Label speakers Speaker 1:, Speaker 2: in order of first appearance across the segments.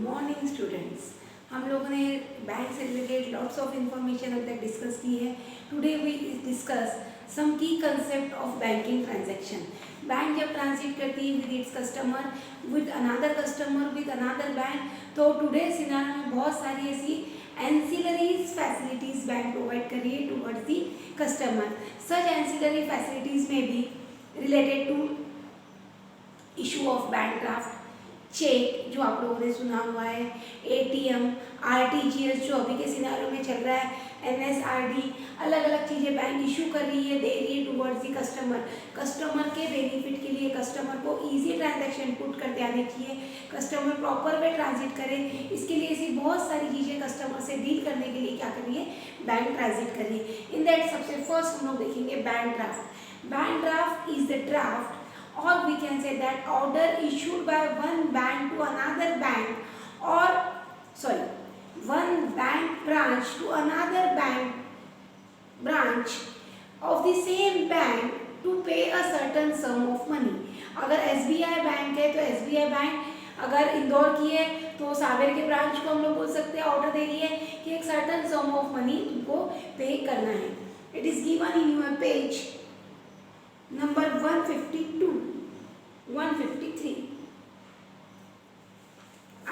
Speaker 1: Morning students. हम लोगों ने बैंक से रिलेटेड लॉट्स ऑफ इंफॉर्मेशन अभी तक डिस्कस की है। टुडे वी डिस्कस सम की concept of banking transaction. Bank जब ट्रांजिट करती है with its customer with another bank, तो टुडे सिनारियो में बहुत सारी ऐसी एंसिलरीज फैसिलिटीज बैंक प्रोवाइड कर रही है towards the customer. Such ancillary facilities में भी related to issue of bank draft, cheque जो आप लोगों ने सुना हुआ है, एटीएम, आरटीजीएस जो अभी के सिनारियो में चल रहा है, एनएसआरडी, अलग अलग चीज़ें बैंक इशू कर रही है, दे रही है टुवर्ड्स दी कस्टमर। कस्टमर के बेनिफिट के लिए कस्टमर को इजी ट्रांजैक्शन पुट करते आने चाहिए, कस्टमर प्रॉपर वे ट्रांजिट करे, इसके लिए ऐसी बहुत सारी चीज़ें कस्टमर से डील करने के लिए क्या कर रही है, बैंक ट्रांजिट कर रही है। इन दैट सबसे फर्स्ट हम लोग देखेंगे bank draft. Bank draft is the draft or we can say that order issued by one bank to another bank or one bank branch to another bank branch of the same bank to pay a certain sum of money। अगर SBI bank है तो SBI bank, अगर इंदौर की है तो सावेर के branch को हम लोग बोल सकते हैं, ऑर्डर दे रही है कि एक सर्टन सम ऑफ मनी तुमको पे करना है। It is given in your page number 152 153।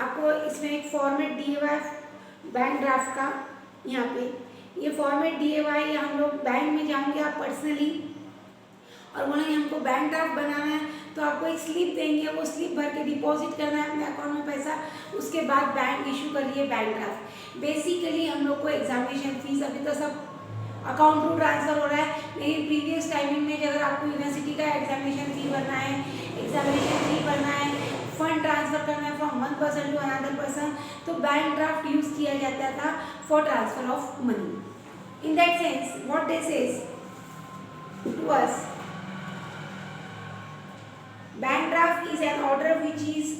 Speaker 1: आपको इसमें एक फॉर्मेट दिए हुआ है बैंक ड्राफ्ट का। यहाँ पे ये फॉर्मेट दिए हुआ है, हम लोग बैंक में जाएंगे आप पर्सनली और बोलेंगे हमको बैंक ड्राफ्ट बनाना है, तो आपको एक स्लिप देंगे, वो स्लिप भर के डिपॉजिट करना है अपने अकाउंट में पैसा, उसके बाद बैंक इशू करिए बैंक ड्राफ्ट। बेसिकली हम लोग को एग्जामिनेशन फीस, अभी तो सब अकाउंट टू ट्रांसफर हो रहा है, लेकिन प्रीवियस टाइमिंग में अगर आपको यूनिवर्सिटी का एग्जामिनेशन फी भरना है, एग्जामिनेशन फी भरना है, फंड ट्रांसफर करना है from one person to another person, तो बैंक ड्राफ्ट यूज किया जाता था for transfer of money. In that sense what this is to us, bank draft is an order which is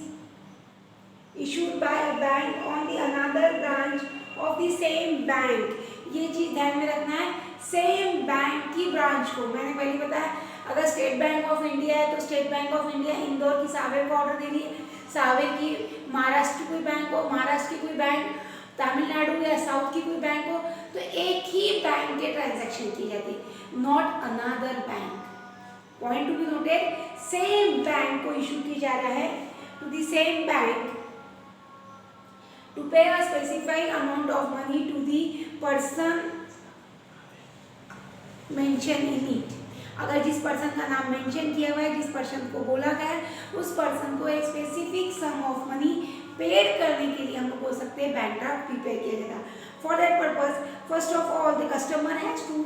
Speaker 1: issued by a bank on the another branch of the same bank। ये चीज ध्यान में रखना है, same bank की branch को। मैंने पहले बताया अगर स्टेट बैंक ऑफ इंडिया है तो state bank of India Indore की सावेर को ऑर्डर दे रही है, सावेर की महाराष्ट्र की कोई बैंक हो, महाराष्ट्र की कोई बैंक तमिलनाडु या साउथ की कोई बैंक हो, तो एक ही बैंक के ट्रांजैक्शन की जाती है, not another bank. Point to be noted, same bank को इशू किया जा रहा है to the same bank to pay a specified amount of money to the person mentioned in it। अगर जिस पर्सन का नाम मेंशन किया हुआ है, जिस पर्सन को बोला गया है, उस पर्सन को एक specific sum of money paid करने के लिए हम लोग बोल सकते हैं बैंक ड्राफ्ट प्रिपेयर किया जाएगा। For that purpose first of all the customer has to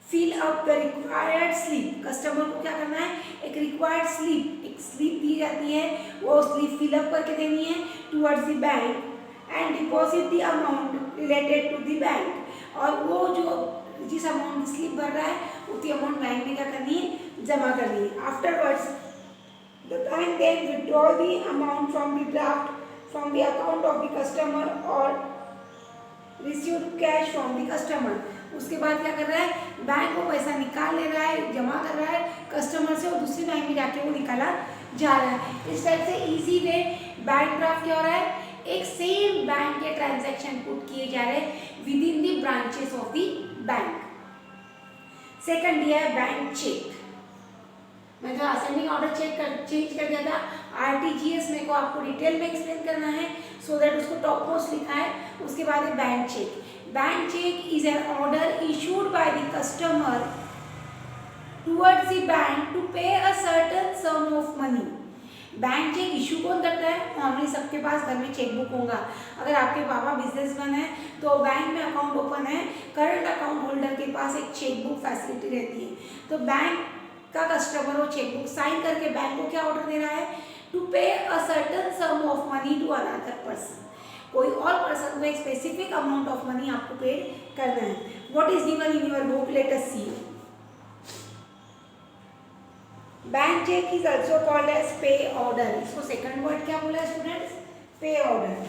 Speaker 1: fill up the required slip. Customer को क्या करना है, एक रिक्वायर्ड स्लिप, एक स्लिप दी जाती है, वो स्लिप फिल अप करके देनी है towards the bank and deposit the amount related to the bank. और वो जो जिस अमाउंट स्लिप भर रहा है उतनी अमाउंट बैंक में क्या करनी है, जमा करनी है। Afterwards the bank then withdraw the amount from the draft from the account of the customer और receive cash from the customer. उसके बाद क्या कर रहा है, बैंक को पैसा निकाल ले रहा है, जमा कर रहा है कस्टमर से और दूसरी बैंक में जाके वो निकाला जा रहा है। इस टाइप से इजी वे बैंक ड्राफ्ट क्या हो रहा है, एक सेम बैंक के ट्रांजैक्शन पुट किए जा रहे हैं with in the branches of the bank. Second दिया है बैंक चेक। मैं जो असेंडिंग ऑर्डर चेंज कर दिया था, आरटीजीएस मेरे को आपको डिटेल में एक्सप्लेन करना है सो दैट उसको टॉप मोस्ट लिखा है। उसके बाद है bank cheque. Bank cheque is an order issued by the customer towards the bank to pay a certain sum of money. Bank cheque issue कौन करता है, नॉर्मली सबके पास घर में चेकबुक होगा। अगर आपके पापा बिजनेसमैन है तो बैंक में अकाउंट ओपन है, करंट अकाउंट होल्डर के पास एक चेकबुक फैसिलिटी रहती है, तो बैंक का कस्टमर वो चेकबुक साइन करके बैंक को क्या ऑर्डर दे रहा है, to pay a certain sum of money to another person. कोई और पर्सन को एक स्पेसिफिक अमाउंट ऑफ मनी आपको पे करना है। What is given in your book, let us see. Bank cheque is also called as pay order. इसको second word क्या बोला है students, pay order.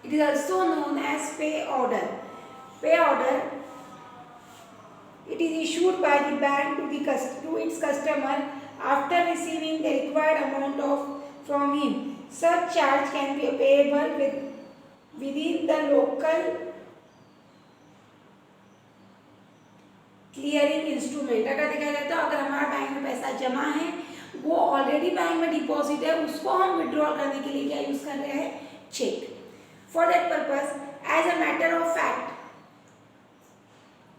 Speaker 1: It is also known as pay order. Pay order it is issued by the bank to its customer after receiving the required amount from him. Such charge can be payable within the local clearing instrument. अगर देखा जाए तो अगर हमारा bank में पैसा जमा है, वो ऑलरेडी बैंक में डिपॉजिट है, उसको हम विड्रॉल करने के लिए क्या यूज कर रहे हैं? Cheque. For that purpose, as a matter of fact,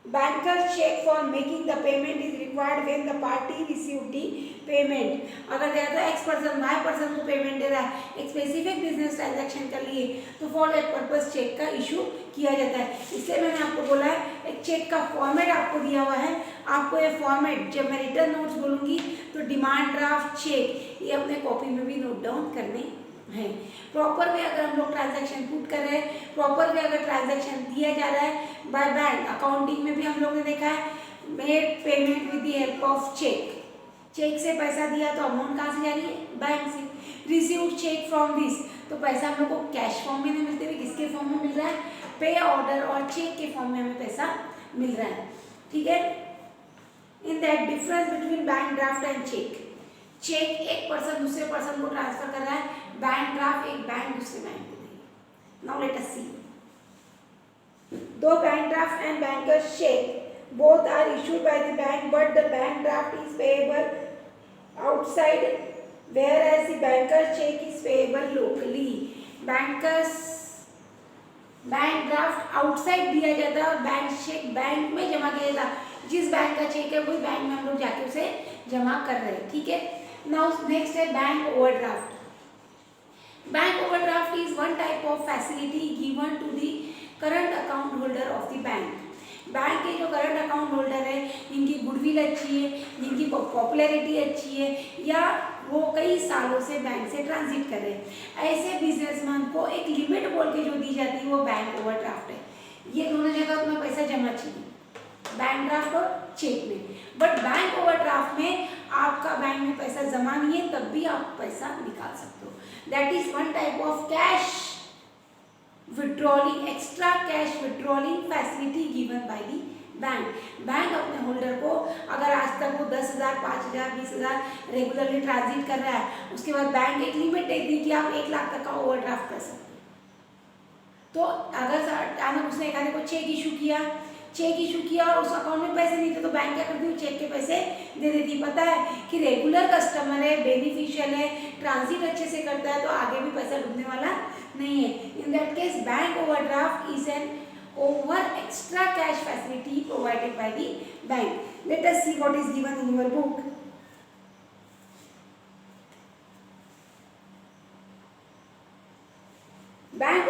Speaker 1: banker's check for making the payment is required when the party received the payment। अगर देखा तो एक्स पर्सन वाई पर्सन को पेमेंट दे रहा है एक स्पेसिफिक बिजनेस ट्रांजैक्शन के लिए, तो फॉर दैट पर्पज चेक का इशू किया जाता है। इसलिए मैंने आपको बोला है एक चेक का फॉर्मेट आपको दिया हुआ है। आपको ये फॉर्मेट जब मैं रिटर्न नोट्स बोलूँगी तो डिमांड ड्राफ्ट, चेक, ये अपने कॉपी में भी नोट डाउन करने हैं। प्रॉपर वे अगर हम लोग ट्रांजैक्शन पुट कर रहे हैं, प्रॉपर वे अगर ट्रांजैक्शन दिया जा रहा है बाय बैंक, अकाउंटिंग में भी हम लोग ने देखा है made payment with the help of cheque. Cheque से पैसा दिया तो अमाउंट कहाँ से जा रही है? बैंक से। रिसीव्ड चेक फ्रॉम दिस, तो पैसा हम लोग को कैश फॉर्म में नहीं मिलते हुए किसके फॉर्म में मिल रहा है? पे ऑर्डर और चेक के फॉर्म में हमें पैसा मिल रहा है। ठीक है, in that difference between bank draft and cheque. Cheque एक पर्सन दूसरे पर्सन को ट्रांसफर कर रहा है, बैंक ड्राफ्ट एक बैंक दूसरे बैंक को देगी। नाउ लेट अस सी, दो bank draft and banker's cheque both are issued by the bank, but the bank draft is payable outside whereas the banker's check is payable locally। Bank draft outside दिया जाता है और bank cheque bank में जमा किया जाता है। जिस बैंक का चेक है वही बैंक में हम लोग जाके उसे जमा कर रहे हैं। ठीक है, नाउ नेक्स्ट है bank overdraft. Bank overdraft is one type of facility given to the current account holder of the bank. Bank के जो करंट अकाउंट होल्डर है, जिनकी गुडविल अच्छी है, जिनकी पॉपुलैरिटी अच्छी है, या वो कई सालों से बैंक से ट्रांजिट कर रहे हैं, ऐसे बिजनेसमैन को एक लिमिट बोल के जो दी जाती है वो बैंक ओवरड्राफ्ट है। ये दोनों जगह अपना पैसा जमा चाहिए, बैंक ड्राफ्ट और चेक में। बट बैंक ओवरड्राफ्ट में आपका बैंक में पैसा जमा नहीं है, तब भी आप पैसा निकाल सकते हो। That is one type of cash withdrawing, extra cash withdrawing facility given by the bank. Bank अपने होल्डर को अगर आज तक वो 10,000, 5,000, 20,000 रेगुलरली ट्रांजिट कर रहा है, उसके बाद बैंक एक लिमिट दे दी कि आप 1 लाख तक का ओवरड्राफ्ट कर सकते हो। तो अगर अचानक उसने एक को चेक इशू किया और उस अकाउंट में पैसे नहीं थे, तो बैंक क्या करती है? चेक के पैसे दे देती। पता है कि रेगुलर कस्टमर है, बेनिफिशियल है, ट्रांजिट अच्छे से करता है, तो आगे भी पैसा डूबने वाला नहीं है। In that case bank overdraft is an over extra cash facility provided by the bank. Late us see what is given in your book. Bank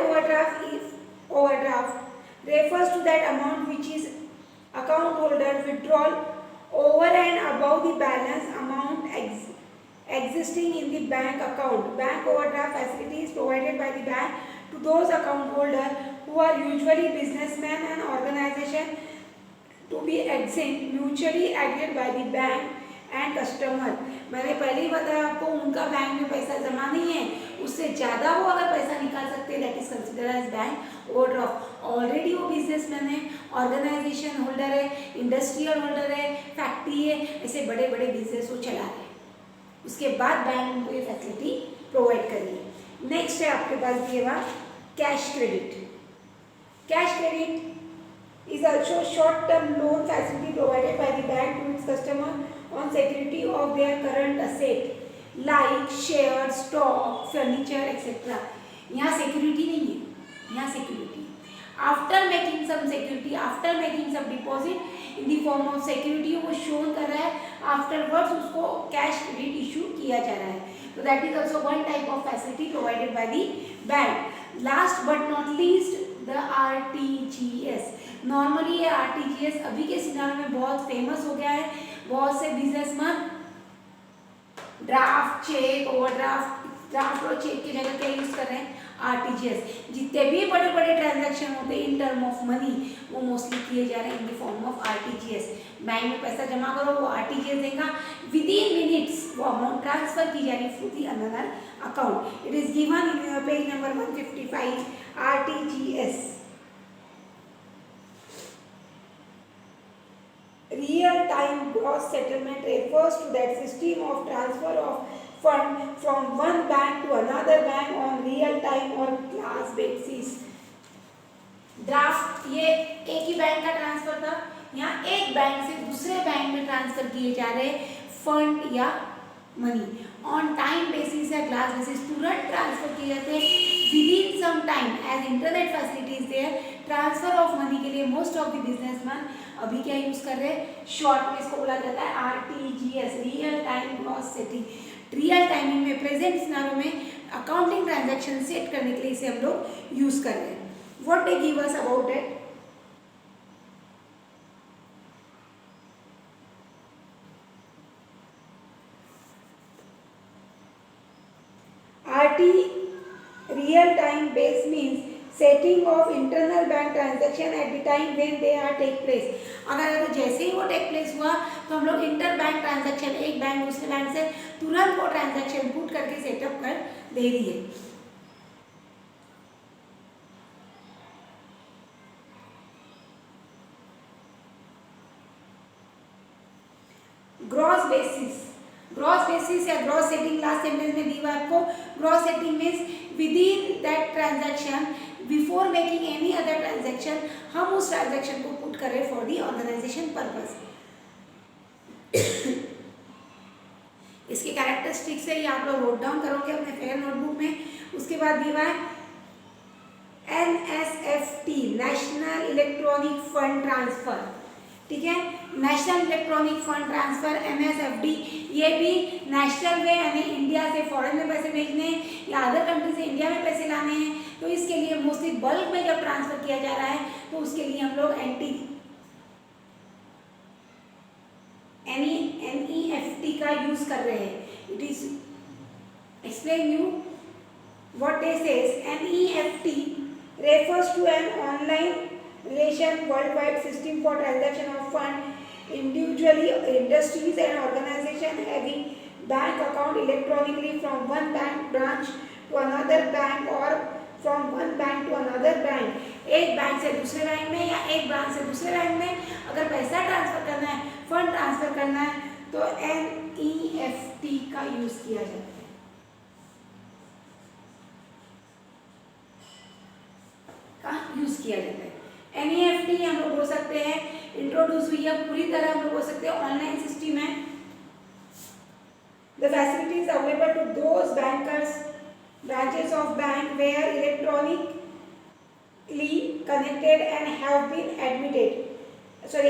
Speaker 1: overdraft refers to that amount which is account holder withdrawal over and above the balance amount existing in the bank account. Bank overdraft facility is provided by the bank to those account holder who are usually businessmen and organization to be exempt mutually agreed by the bank and customer. मैंने पहले ही बताया आपको, उनका bank में पैसा जमा नहीं है, उससे ज़्यादा वो अगर पैसा निकाल सकते हैं, that is considered as bank overdraft. Already वो बिजनेसमैन है, ऑर्गेनाइजेशन होल्डर है, इंडस्ट्रियल होल्डर है, फैक्ट्री है, ऐसे बड़े बड़े बिजनेस वो चला रहे हैं, उसके बाद बैंक उनको ये फैसिलिटी प्रोवाइड करिए। नेक्स्ट है आपके पास दिए हुआ cash credit. Cash credit is also short-term loan facility provided by the bank to its customer on security of their current asset like share, stock, furniture, etc. यहाँ security नहीं है, यहाँ security. After making some security, after making some deposit in the form of security, वो show कर रहा है, afterwards उसको cash credit issue किया जा रहा है. So that is also one type of facility provided by the bank. Last but not least, the RTGS. Normally ये RTGS अभी के सिनारियो में बहुत फेमस हो गया है। बहुत से businessman draft, cheque, overdraft, draft और चेक की जगह क्या यूज कर रहे हैं? RTGS। जितने भी बड़े बड़े ट्रांजैक्शन होते हैं इन टर्म ऑफ मनी, वो मोस्टली किए जा रहे हैं in the form of RTGS। Bank में पैसा जमा करो, वो RTGS देगा, विद इन मिनट्स वो अमाउंट ट्रांसफर की जा रही है through the another account. It is given in page number 155 RTGS। gross settlement refers to that system of transfer of fund from one bank to another bank on real time or class basis. Draft ये एक ही bank का transfer था, यहाँ एक bank से दूसरे bank में transfer किए जा रहे फंड या मनी ऑन टाइम बेसिस या क्लास बेसिस, तुरंत ट्रांसफर किए जाते हैं within some time as internet facilities there. Transfer of money के लिए मोस्ट ऑफ द बिजनेसमैन अभी क्या यूज कर रहे हैं, शॉर्ट में इसको बोला जाता है RTGS, real time gross setting. Real timing में प्रेजेंट सिनेरियो में अकाउंटिंग ट्रांजैक्शन सेट करने के लिए इसे हम लोग यूज कर रहे हैं। What they give us about it, RT real time base means setting of internal bank transaction at the time when they are take place। अगर जैसे ही वो टेक प्लेस हुआ तो हम लोग इंटर बैंक ट्रांजैक्शन, एक बैंक दूसरे बैंक से तुरंत वो ट्रांजैक्शन पुट करके सेटअप कर दे रही है। ग्रॉस बेसिस, ग्रॉस बेसिस या ग्रॉस सेटिंग लास्ट सेंटेंस में दी हुआ आपको। Gross setting means with in that transaction before making any other transaction, हम उस ट्रांजैक्शन को पुट करें फॉर दी ऑर्गेनाइजेशन पर्पस। इसके कैरेक्टरिस्टिक्स है ये आप लोग नोट डाउन करोगे अपने फेयर नोटबुक में। उसके बाद दिया है NSFT, national electronic fund transfer, ठीक है। National electronic fund transfer NSFT, ये भी नेशनल वे यानी इंडिया से फॉरेन में पैसे भेजने या अदर कंट्री से इंडिया में पैसे लाने हैं, तो इसके लिए मोस्टली बल्क में जब ट्रांसफर किया जा रहा है तो उसके लिए हम लोग NEFT का यूज कर रहे हैं। It is explain you what this is. NEFT refers to an online relation worldwide system for transaction of fund individually, industries and organization having bank account electronically from one bank branch to another bank or from one bank to another bank। एक bank से दूसरे bank में या एक branch से दूसरे bank में अगर पैसा ट्रांसफर करना है, फंड ट्रांसफर करना है तो NEFT का यूज किया जाता है। यूज किया जाता है। NEFT हम लोग बोल सकते हैं इंट्रोड्यूस हुई है, पूरी तरह हम लोग बोल सकते हैं ऑनलाइन सिस्टम है। The facilities available to those bankers, branches of bank where electronically connected and have been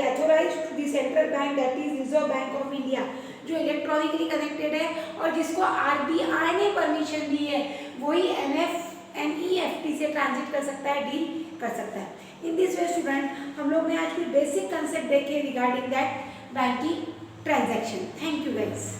Speaker 1: authorized to the central bank, that is Reserve Bank of India, जो इलेक्ट्रॉनिकली कनेक्टेड है और जिसको RBI ने permission दी है वही NEFT से transit कर सकता है, डील कर सकता है। इन दिस वे स्टूडेंट हम लोग ने आज कुछ बेसिक कंसेप्ट देखे regarding that banking transaction. Thank you guys.